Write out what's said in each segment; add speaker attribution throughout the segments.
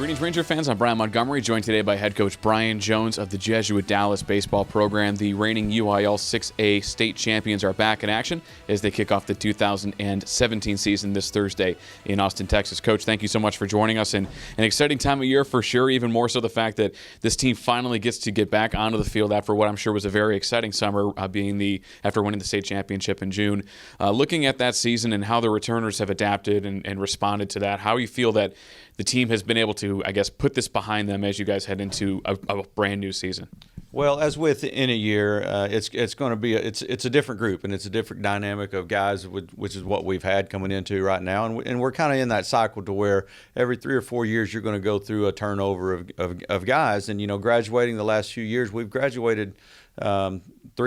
Speaker 1: Greetings, Ranger fans. I'm Bryan Montgomery, joined today by head coach Bryan Jones of the Jesuit Dallas baseball program. The reigning UIL 6A state champions are back in action as they kick off the 2017 season this Thursday in Austin, Texas. Coach, thank you so much for joining us. And an exciting time of year for sure, even more so the fact that this team finally gets to get back onto the field after what I'm sure was a very exciting summer, after winning the state championship in June. Looking at that season and how the returners have adapted and responded to that, how you feel that the team has been able to, I guess, put this behind them as you guys head into a brand new season?
Speaker 2: Well, as with any year, it's going to be it's a different group and it's a different dynamic of guys, which is what we've had coming into right now, and we're kind of in that cycle to where every 3 or 4 years you're going to go through a turnover of guys, and graduating the last few years we've graduated 3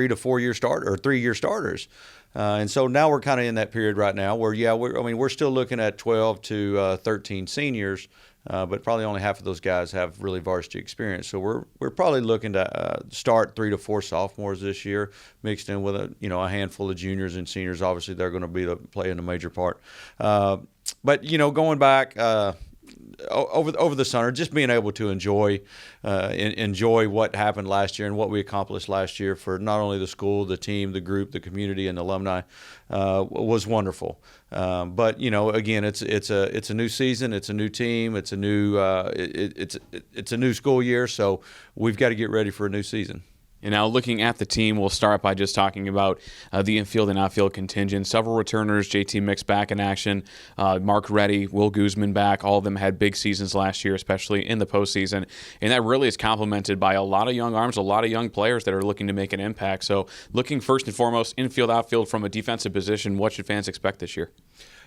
Speaker 2: to 4 year start or 3 year starters. And so now we're kind of in that period right now where, we're still looking at 12 to 13 seniors, but probably only half of those guys have really varsity experience. So we're probably looking to start 3 to 4 sophomores this year, mixed in with a handful of juniors and seniors. Obviously, they're going to be playing a major part. But going back over the summer, just being able to enjoy what happened last year and what we accomplished last year for not only the school, the team, the group, the community, and the alumni was wonderful. But again, it's a new season, it's a new team, it's a new school year, so we've got to get ready for a new season.
Speaker 1: And now looking at the team, we'll start by just talking about the infield and outfield contingent. Several returners, JT Mix back in action, Mark Reddy, Will Guzman back. All of them had big seasons last year, especially in the postseason. And that really is complemented by a lot of young arms, a lot of young players that are looking to make an impact. So looking first and foremost, infield, outfield from a defensive position, what should fans expect this year?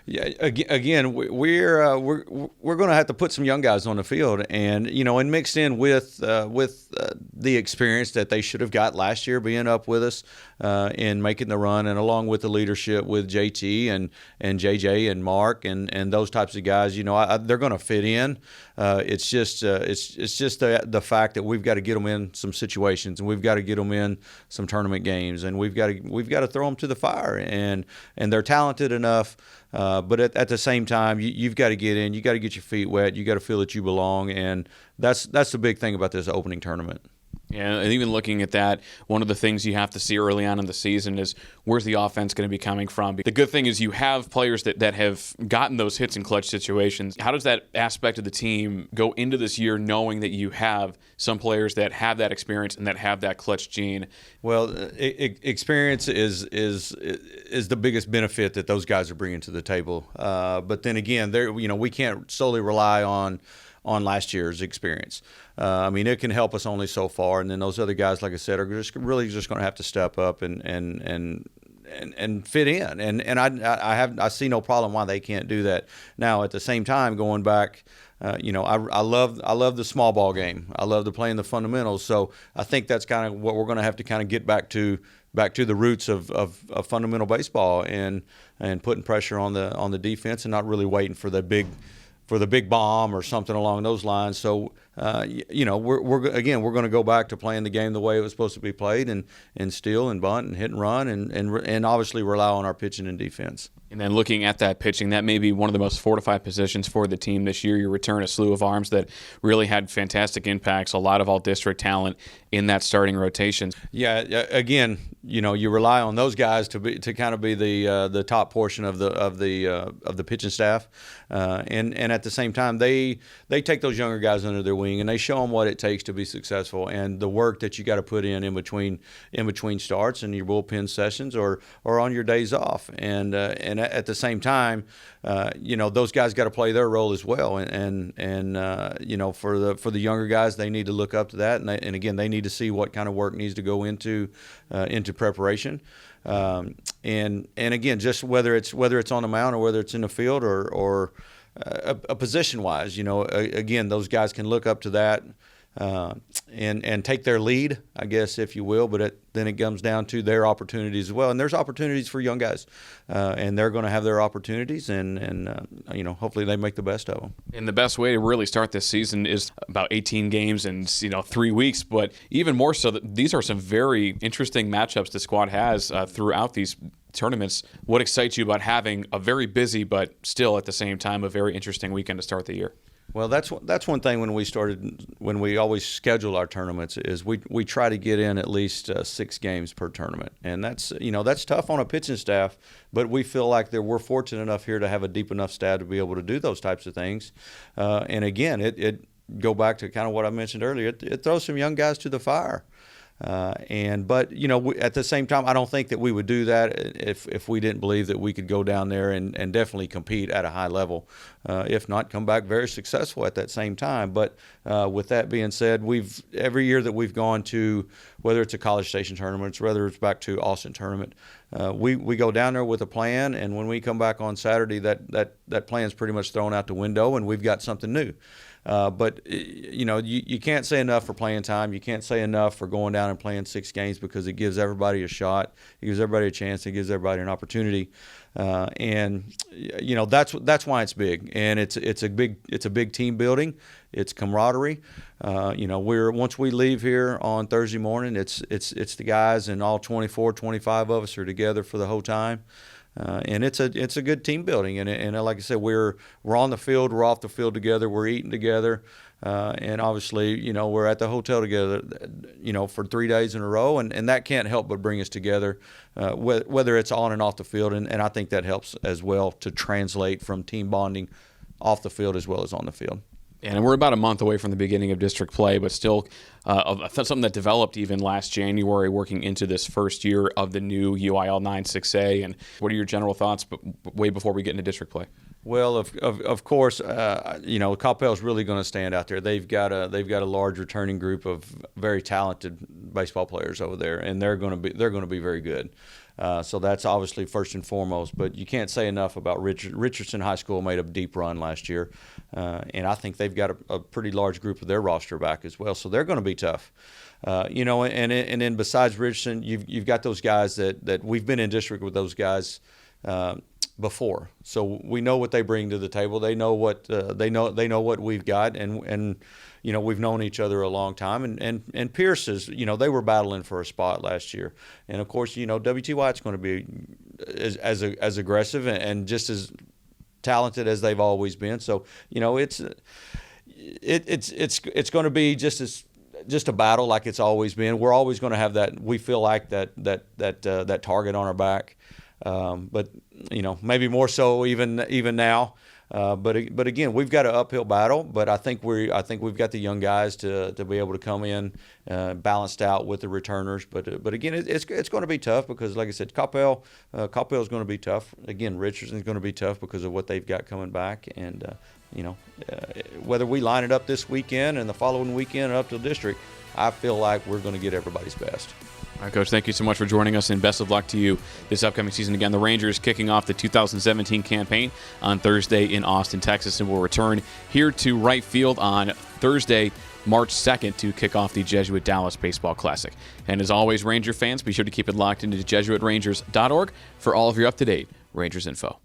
Speaker 2: Yeah, again, we're going to have to put some young guys on the field, and mixed in with the experience that they should have got last year, being up with us in making the run, and along with the leadership with JT and JJ and Mark and those types of guys. They're going to fit in. It's just the fact that we've got to get them in some situations, and we've got to get them in some tournament games, and we've got to throw them to the fire, and they're talented enough. But at the same time, you've got to get in. You got to get your feet wet. You got to feel that you belong, and that's the big thing about this opening tournament.
Speaker 1: Yeah, and even looking at that, one of the things you have to see early on in the season is where's the offense going to be coming from. The good thing is you have players that have gotten those hits in clutch situations. How does that aspect of the team go into this year knowing that you have some players that have that experience and that have that clutch gene?
Speaker 2: Well, experience is the biggest benefit that those guys are bringing to the table. But then again, we can't solely rely on last year's experience. It can help us only so far, and then those other guys, like I said, are just going to have to step up and fit in. And I see no problem why they can't do that. Now, at the same time, going back, I love the small ball game. I love to play in the fundamentals. So I think that's kind of what we're going to have to kind of get back to the roots of fundamental baseball and putting pressure on the defense and not really waiting for the big bomb or something along those lines. So, we're going to go back to playing the game the way it was supposed to be played, and steal and bunt and hit and run, and obviously rely on our pitching and defense.
Speaker 1: And then looking at that pitching, that may be one of the most fortified positions for the team this year. You return a slew of arms that really had fantastic impacts, a lot of all-district talent in that starting rotation.
Speaker 2: Yeah, again, you rely on those guys to kind of be the top portion of the pitching staff, and at the same time they take those younger guys under their wing and they show them what it takes to be successful and the work that you got to put in between starts and your bullpen sessions or on your days off, and at the same time, those guys got to play their role as well, and for the younger guys, they need to look up to that, and again, they need to see what kind of work needs to go into preparation, and again, just whether it's on the mound or whether it's in the field or a position wise, again, those guys can look up to that. And take their lead, I guess, if you will, but then it comes down to their opportunities as well. And there's opportunities for young guys, and they're going to have their opportunities, and hopefully they make the best of them.
Speaker 1: And the best way to really start this season is about 18 games and 3 weeks, but even more so, that these are some very interesting matchups the squad has throughout these tournaments. What excites you about having a very busy but still at the same time a very interesting weekend to start the year?
Speaker 2: Well, that's one thing when we always schedule our tournaments is we try to get in at least 6 games per tournament, and that's tough on a pitching staff, but we feel like we're fortunate enough here to have a deep enough staff to be able to do those types of things, and again, it go back to kind of what I mentioned earlier. It throws some young guys to the fire. But at the same time, I don't think that we would do that if we didn't believe that we could go down there and definitely compete at a high level. If not, come back very successful at that same time. But with that being said, every year that we've gone to, whether it's a College Station tournament, whether it's back to Austin tournament, we go down there with a plan, and when we come back on Saturday, that plan's pretty much thrown out the window, and we've got something new. But you can't say enough for playing time. You can't say enough for going down and playing 6 games, because it gives everybody a shot. It gives everybody a chance. It gives everybody an opportunity. And that's why it's big. And it's a big team building. It's camaraderie. Once we leave here on Thursday morning, it's the guys, and all 24, 25 of us are together for the whole time. And it's a good team building, and like I said, we're on the field, we're off the field together, we're eating together, and obviously, we're at the hotel together, for 3 days in a row, and that can't help but bring us together, whether it's on and off the field, and I think that helps as well to translate from team bonding off the field as well as on the field.
Speaker 1: And we're about a month away from the beginning of district play, but still something that developed even last January, working into this first year of the new UIL 9-6A. And what are your general thoughts way before we get into district play?
Speaker 2: Well, of course, Coppell's really going to stand out there. They've got a large returning group of very talented baseball players over there, and they're going to be very good. So that's obviously first and foremost. But you can't say enough about Richardson High School made a deep run last year, and I think they've got a pretty large group of their roster back as well. So they're going to be tough. And then besides Richardson, you've got those guys that we've been in district with those guys before, so we know what they bring to the table. They know what they know what we've got, and we've known each other a long time. And Pierce is, they were battling for a spot last year, and of course, W.T. White's going to be as aggressive and just as talented as they've always been. So it's going to be just a battle like it's always been. We're always going to have that. We feel like that target on our back. But maybe more so even now. But again, we've got an uphill battle. But I think we've got the young guys to be able to come in balanced out with the returners. But again, it's going to be tough, because like I said, Coppell is going to be tough. Again, Richardson's going to be tough because of what they've got coming back. And whether we line it up this weekend and the following weekend up to the district, I feel like we're going to get everybody's best.
Speaker 1: All right, Coach, thank you so much for joining us, and best of luck to you this upcoming season. Again, the Rangers kicking off the 2017 campaign on Thursday in Austin, Texas, and will return here to right field on Thursday, March 2nd, to kick off the Jesuit Dallas Baseball Classic. And as always, Ranger fans, be sure to keep it locked into JesuitRangers.org for all of your up-to-date Rangers info.